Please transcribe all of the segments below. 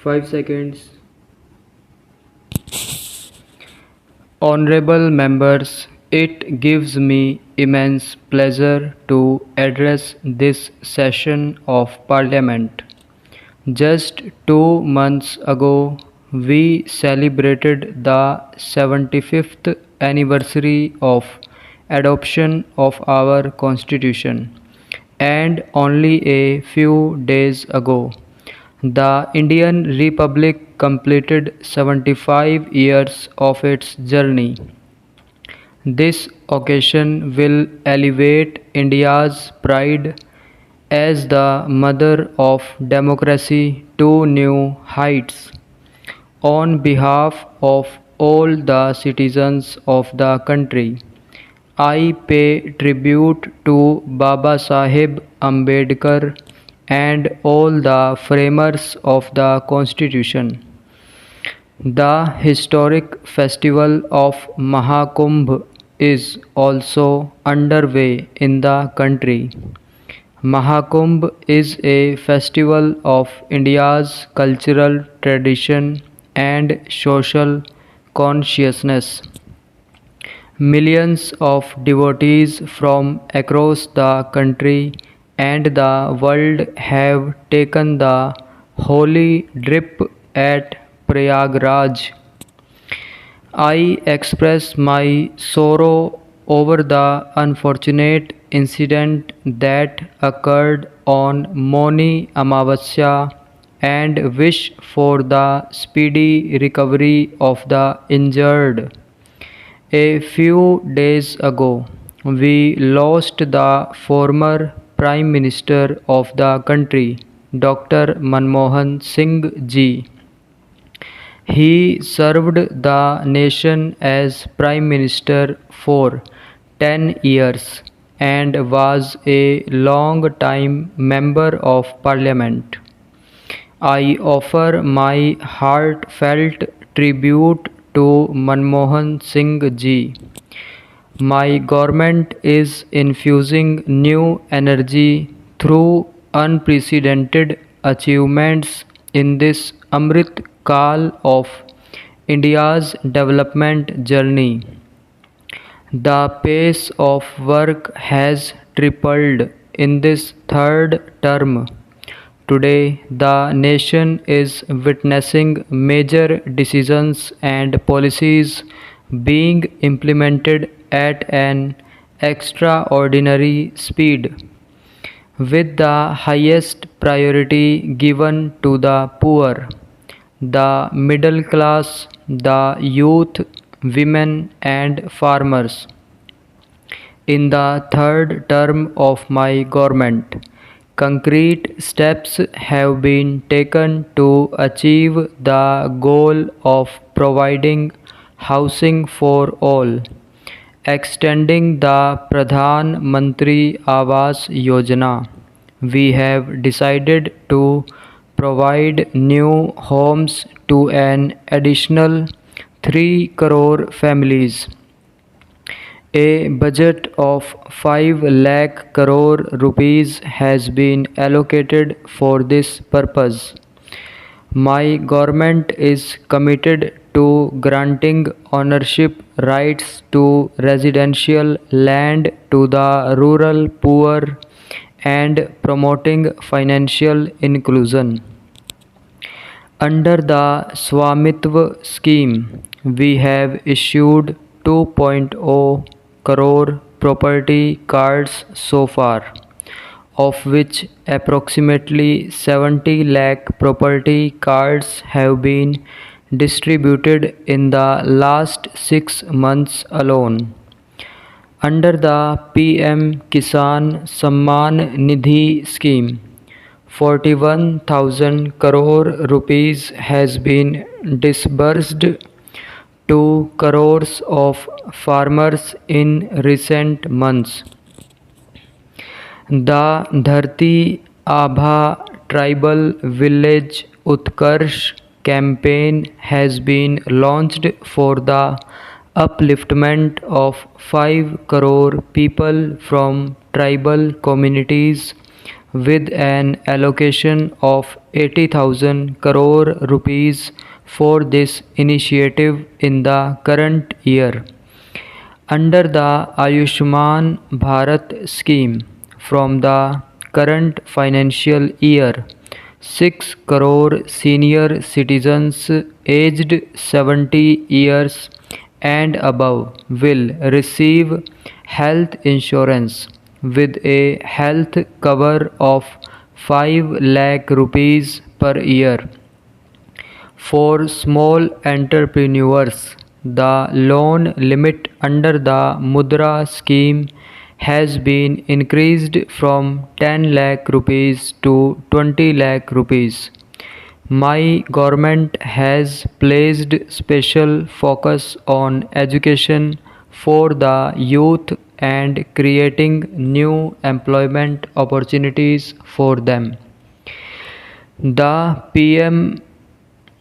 5 seconds. Honorable members, it gives me immense pleasure to address this session of Parliament. Just 2 months ago, we celebrated the 75th anniversary of adoption of our Constitution, and only a few days ago, the Indian Republic completed 75 years of its journey. This occasion will elevate India's pride as the mother of democracy to new heights. On behalf of all the citizens of the country, I pay tribute to Baba Sahib Ambedkar and all the framers of the Constitution. The historic festival of Mahakumbh is also underway in the country. Mahakumbh is a festival of India's cultural tradition and social consciousness. Millions of devotees from across the country and the world have taken the holy drip at Prayagraj. I express my sorrow over the unfortunate incident that occurred on Moni Amavasya and wish for the speedy recovery of the injured. A few days ago, we lost the former Prime Minister of the country, Dr. Manmohan Singh ji. He served the nation as Prime Minister for 10 years and was a long time Member of Parliament. I offer my heartfelt tribute to Manmohan Singh ji. My government is infusing new energy through unprecedented achievements in this Amrit Kal of India's development journey. The pace of work has tripled in this third term. Today, the nation is witnessing major decisions and policies being implemented at an extraordinary speed, with the highest priority given to the poor, the middle class, the youth, women, and farmers. In the third term of my government, concrete steps have been taken to achieve the goal of providing housing for all, extending the Pradhan Mantri Awas Yojana. We have decided to provide new homes to an additional 3 crore families. A budget of 5 lakh crore rupees has been allocated for this purpose. My government is committed to granting ownership rights to residential land to the rural poor and promoting financial inclusion. Under the Swamitva scheme, we have issued 2.0 crore property cards so far, of which approximately 70 lakh property cards have been distributed in the last 6 months alone. Under the PM Kisan Samman Nidhi scheme, 41,000 crore rupees has been disbursed to crores of farmers in recent months. The Dharti Abha Tribal Village Utkarsh campaign has been launched for the upliftment of 5 crore people from tribal communities with an allocation of 80,000 crore rupees for this initiative in the current year. Under the Ayushman Bharat scheme, from the current financial year, 6 crore senior citizens aged 70 years and above will receive health insurance with a health cover of 5 lakh rupees per year. For small entrepreneurs, the loan limit under the Mudra scheme has been increased from 10 lakh rupees to 20 lakh rupees. My government has placed special focus on education for the youth and creating new employment opportunities for them. The PM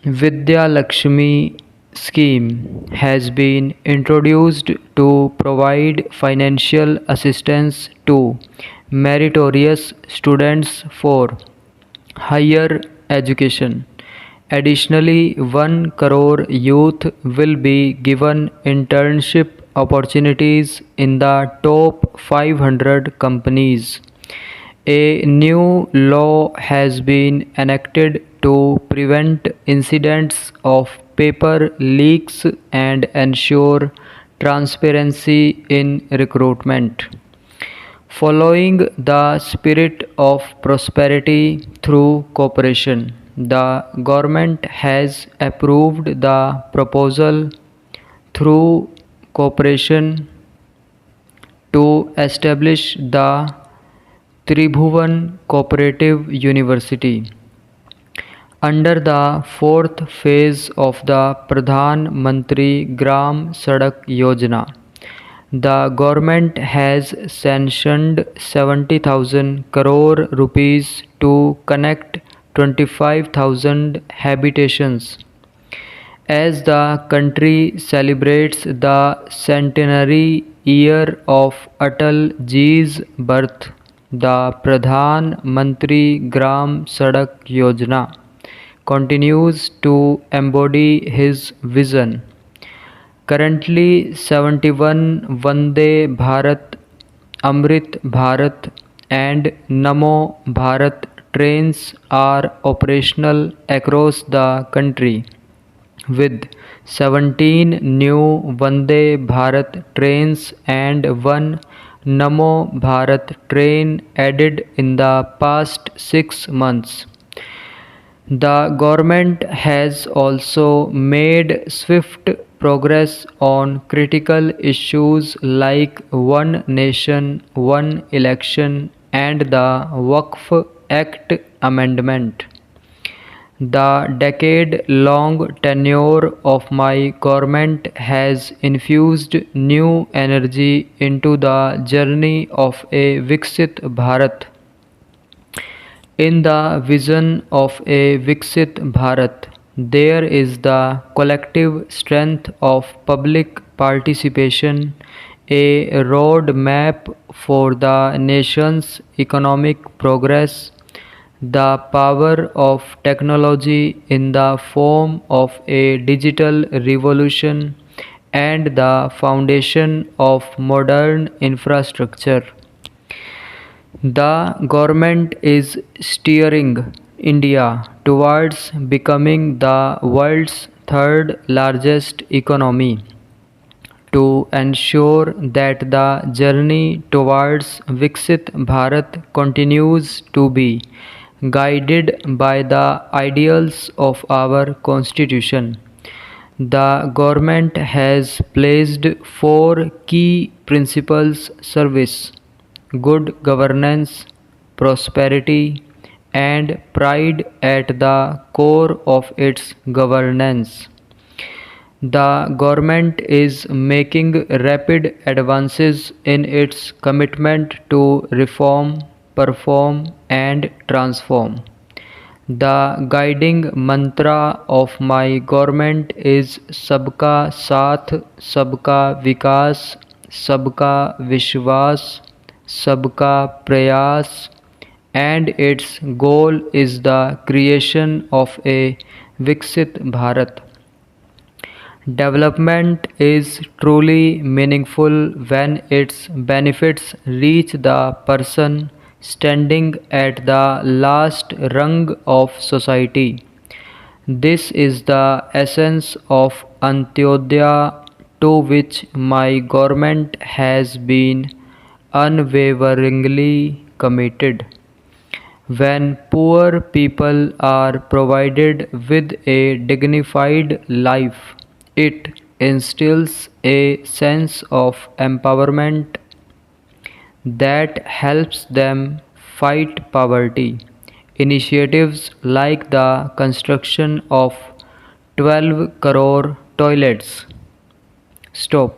Vidya Lakshmi scheme has been introduced to provide financial assistance to meritorious students for higher education. Additionally, 1 crore youth will be given internship opportunities in the top 500 companies. A new law has been enacted to prevent incidents of paper leaks and ensure transparency in recruitment. Following the spirit of prosperity through cooperation, the government has approved the proposal through cooperation to establish the Tribhuvan Cooperative University. Under the fourth phase of the Pradhan Mantri Gram Sadak Yojana, the government has sanctioned 70,000 crore rupees to connect 25,000 habitations. As the country celebrates the centenary year of Atal Ji's birth, the Pradhan Mantri Gram Sadak Yojana continues to embody his vision. Currently, 71 Vande Bharat, Amrit Bharat, and Namo Bharat trains are operational across the country, with 17 new Vande Bharat trains and one Namo Bharat train added in the past 6 months. The government has also made swift progress on critical issues like One Nation, One Election and the Waqf Act amendment. The decade-long tenure of my government has infused new energy into the journey of a Viksit Bharat. In the vision of a Viksit Bharat, there is the collective strength of public participation, a road map for the nation's economic progress, the power of technology in the form of a digital revolution, and the foundation of modern infrastructure. The government is steering India towards becoming the world's third largest economy. To ensure that the journey towards Viksit Bharat continues to be guided by the ideals of our Constitution, the government has placed four key principles: service, good governance, prosperity, and pride at the core of its governance. The government is making rapid advances in its commitment to reform, perform, and transform. The guiding mantra of my government is Sabka Saath, Sabka Vikas, Sabka Vishwas, Sabka Prayas, and its goal is the creation of a Viksit Bharat. Development is truly meaningful when its benefits reach the person standing at the last rung of society. This is the essence of Antyodaya, to which my government has been unwaveringly committed. When poor people are provided with a dignified life, it instills a sense of empowerment that helps them fight poverty. Initiatives like the construction of 12 crore toilets. Stop.